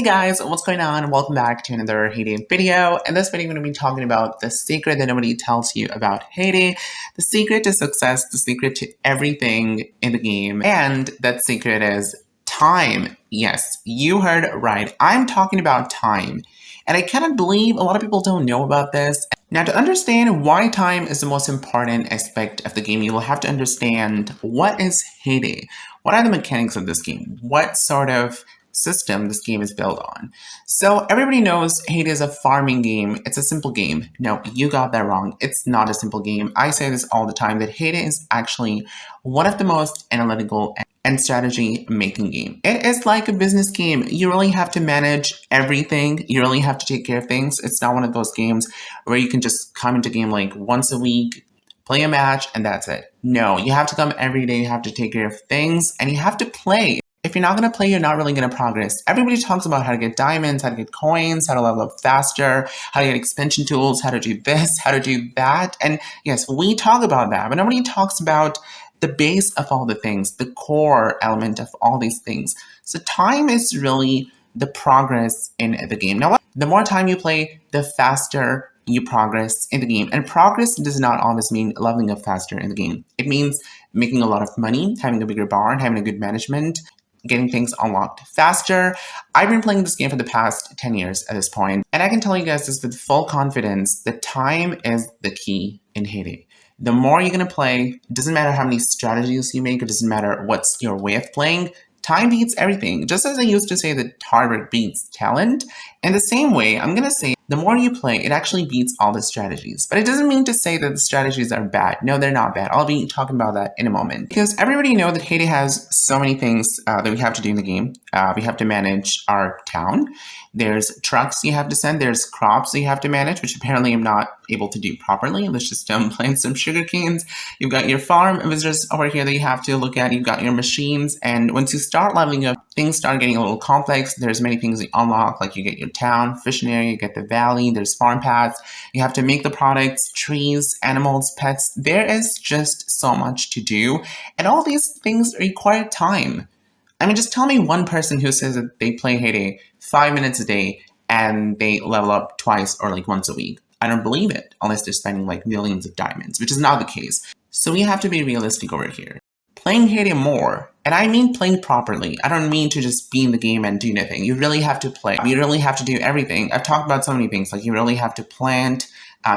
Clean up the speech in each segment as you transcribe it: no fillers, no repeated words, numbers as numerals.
Hey guys, what's going on? Welcome back to another Heyday video. In this video, I'm going to be talking about the secret that nobody tells you about Heyday, the secret to success, the secret to everything in the game, and that secret is time. Yes, you heard right. I'm talking about time. And I cannot believe a lot of people don't know about this. Now, to understand why time is the most important aspect of the game, you will have to understand what is Heyday. What are the mechanics of this game? What sort of system this game is built on. So everybody knows Heyday is a farming game. It's a simple game. No, you got that wrong. It's not a simple game. I say this all the time that Heyday is actually one of the most analytical and strategy making game. It is like a business game. You really have to manage everything. You really have to take care of things. It's not one of those games where you can just come into game like once a week, play a match, and that's it. No, you have to come every day. You have to take care of things and you have to play. If you're not going to play, you're not really going to progress. Everybody talks about how to get diamonds, how to get coins, how to level up faster, how to get expansion tools, how to do this, how to do that. And yes, we talk about that, but nobody talks about the base of all the things, the core element of all these things. So time is really the progress in the game. Now, the more time you play, the faster you progress in the game. And progress does not always mean leveling up faster in the game. It means making a lot of money, having a bigger barn, having a good management, getting things unlocked faster. I've been playing this game for the past 10 years at this point, and I can tell you guys this with full confidence, that time is the key in Heyday. The more you're going to play, it doesn't matter how many strategies you make, it doesn't matter what's your way of playing, time beats everything. Just as I used to say that hard work beats talent, in the same way, I'm going to say the more you play, it actually beats all the strategies. But it doesn't mean to say that the strategies are bad. No, they're not bad. I'll be talking about that in a moment. Because everybody knows that Heyday has so many things that we have to do in the game. We have to manage our town. There's trucks you have to send. There's crops you have to manage, which apparently I'm not able to do properly. Let's just plant some sugar canes. You've got your farm visitors over here that you have to look at. You've got your machines. And once you start leveling up, things start getting a little complex. There's many things you unlock, like you get your town, fishing area, you get the valley, there's farm paths. You have to make the products, trees, animals, pets. There is just so much to do. And all these things require time. I mean, just tell me one person who says that they play Heyday 5 minutes a day and they level up twice or like once a week. I don't believe it, unless they're spending like millions of diamonds, which is not the case. So we have to be realistic over here. Playing Heyday more, and I mean playing properly. I don't mean to just be in the game and do nothing. You really have to play. You really have to do everything. I've talked about so many things, like you really have to plant,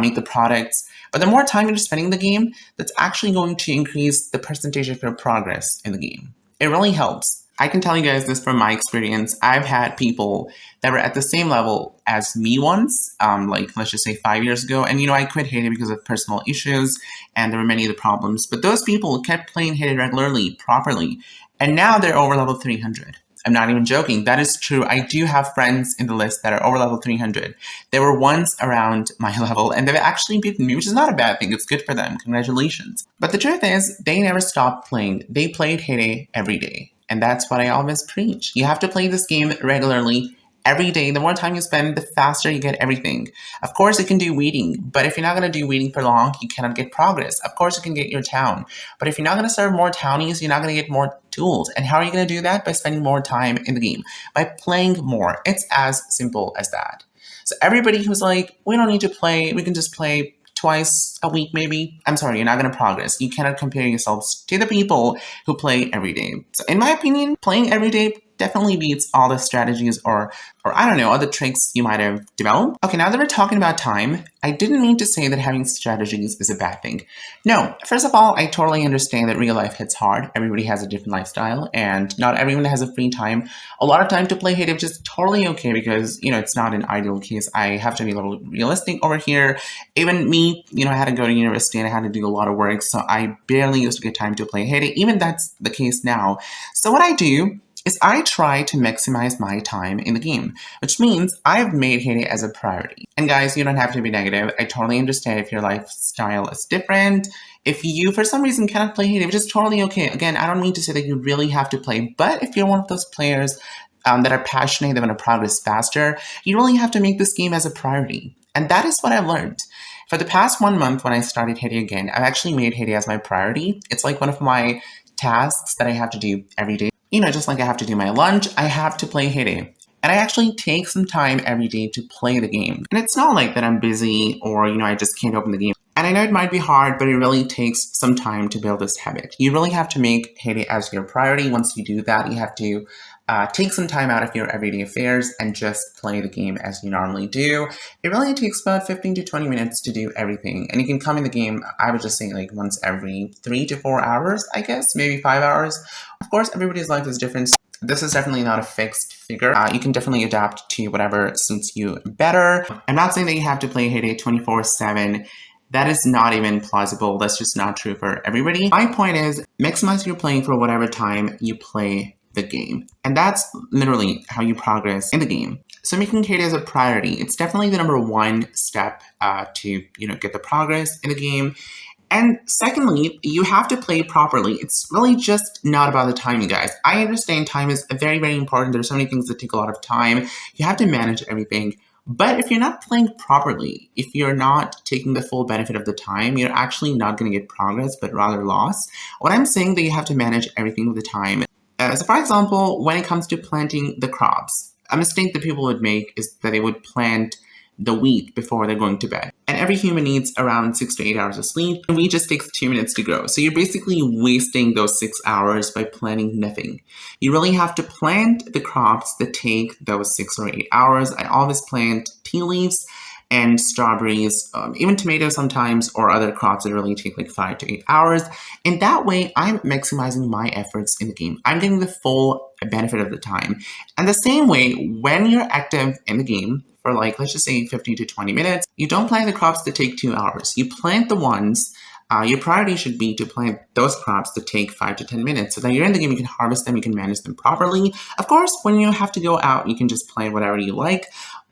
make the products. But the more time you're spending in the game, that's actually going to increase the percentage of your progress in the game. It really helps. I can tell you guys this from my experience. I've had people that were at the same level as me once, like let's just say 5 years ago. And I quit Heyday because of personal issues and there were many other problems. But those people kept playing Heyday regularly, properly. And now they're over level 300. I'm not even joking. That is true. I do have friends in the list that are over level 300. They were once around my level and they've actually beaten me, which is not a bad thing. It's good for them. Congratulations. But the truth is, they never stopped playing. They played Heyday every day. And that's what I always preach. You have to play this game regularly, every day. The more time you spend, the faster you get everything. Of course, you can do weeding, but if you're not going to do weeding for long, you cannot get progress. Of course, you can get your town, but if you're not going to serve more townies, you're not going to get more tools. And how are you going to do that? By spending more time in the game, by playing more. It's as simple as that. So everybody who's like, we don't need to play, we can just play twice a week maybe. I'm sorry, you're not going to progress. You cannot compare yourselves to the people who play every day. So in my opinion, playing every day definitely beats all the strategies or I don't know, other tricks you might have developed. Okay, now that we're talking about time, I didn't mean to say that having strategies is a bad thing. No, first of all, I totally understand that real life hits hard. Everybody has a different lifestyle and not everyone has a free time. A lot of time to play Heyday, which is totally okay because, it's not an ideal case. I have to be a little realistic over here. Even me, I had to go to university and I had to do a lot of work, so I barely used to get time to play Heyday. Even that's the case now. So what I do is I try to maximize my time in the game, which means I've made Heyday as a priority. And guys, you don't have to be negative. I totally understand if your lifestyle is different. If you, for some reason, cannot play Heyday, which is totally okay. Again, I don't mean to say that you really have to play, but if you're one of those players that are passionate, they want to progress faster, you really have to make this game as a priority. And that is what I've learned. For the past 1 month when I started Heyday again, I've actually made Heyday as my priority. It's like one of my tasks that I have to do every day. Just like I have to do my lunch, I have to play Heyday. And I actually take some time every day to play the game. And it's not like that I'm busy or, I just can't open the game. And I know it might be hard, but it really takes some time to build this habit. You really have to make Hay as your priority. Once you do that, you have to take some time out of your everyday affairs and just play the game as you normally do. It really takes about 15 to 20 minutes to do everything. And you can come in the game, I would just say like once every 3 to 4 hours, I guess, maybe 5 hours. Of course, everybody's life is different. So this is definitely not a fixed figure. You can definitely adapt to whatever suits you better. I'm not saying that you have to play Hay 24/7. That is not even plausible. That's just not true for everybody. My point is, maximize your playing for whatever time you play the game. And that's literally how you progress in the game. So making Hay as a priority, it's definitely the number one step to get the progress in the game. And secondly, you have to play properly. It's really just not about the time, you guys. I understand time is very, very important. There's so many things that take a lot of time. You have to manage everything. But if you're not playing properly, if you're not taking the full benefit of the time, you're actually not going to get progress, but rather loss. What I'm saying that you have to manage everything with the time. So for example, when it comes to planting the crops, a mistake that people would make is that they would plant the wheat before they're going to bed. And every human needs around 6 to 8 hours of sleep. And wheat just takes 2 minutes to grow. So you're basically wasting those 6 hours by planting nothing. You really have to plant the crops that take those 6 or 8 hours. I always plant tea leaves and strawberries, even tomatoes sometimes, or other crops that really take like 5 to 8 hours. And that way, I'm maximizing my efforts in the game. I'm getting the full benefit of the time. And the same way, when you're active in the game, for like, let's just say 15 to 20 minutes, you don't plant the crops that take 2 hours. You plant the ones, your priority should be to plant those crops that take 5 to 10 minutes. So that you're in the game, you can harvest them, you can manage them properly. Of course, when you have to go out, you can just plant whatever you like,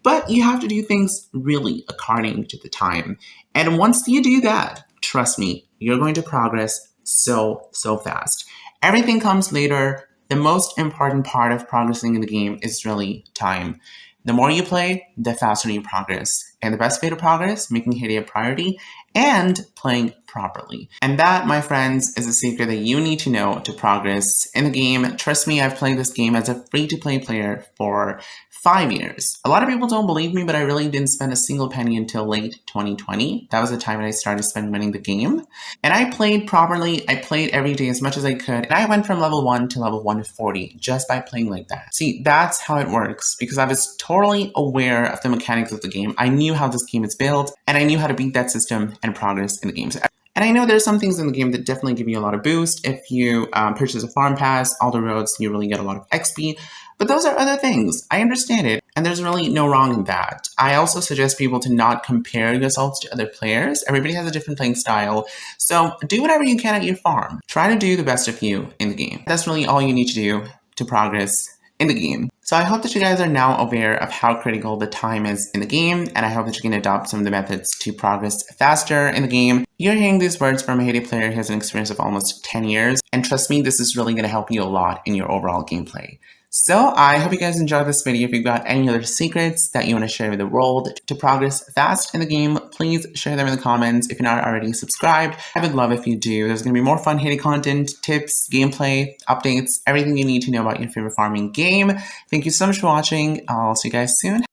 but you have to do things really according to the time. And once you do that, trust me, you're going to progress so fast. Everything comes later. The most important part of progressing in the game is really time. The more you play, the faster you progress. And the best way to progress, making Hay a priority and playing properly. And that, my friends, is a secret that you need to know to progress in the game. Trust me, I've played this game as a free-to-play player for 5 years. A lot of people don't believe me, but I really didn't spend a single penny until late 2020. That was the time when I started spending money in the game. And I played properly. I played every day as much as I could. And I went from level 1 to level 140 just by playing like that. See, that's how it works, because I was totally aware of the mechanics of the game. I knew how this game is built, and I knew how to beat that system and progress in the games. And I know there's some things in the game that definitely give you a lot of boost. If you purchase a farm pass, all the roads, you really get a lot of XP. But those are other things. I understand it, and there's really no wrong in that. I also suggest people to not compare yourselves to other players. Everybody has a different playing style, so do whatever you can at your farm. Try to do the best of you in the game. That's really all you need to do to progress in the game. So I hope that you guys are now aware of how critical the time is in the game, and I hope that you can adopt some of the methods to progress faster in the game. You're hearing these words from a Hay player who has an experience of almost 10 years, and trust me, this is really going to help you a lot in your overall gameplay. So I hope you guys enjoyed this video. If you've got any other secrets that you want to share with the world to progress fast in the game, please share them in the comments. If you're not already subscribed, I would love if you do. There's going to be more fun Hay content, tips, gameplay, updates, everything you need to know about your favorite farming game. Thank you so much for watching. I'll see you guys soon.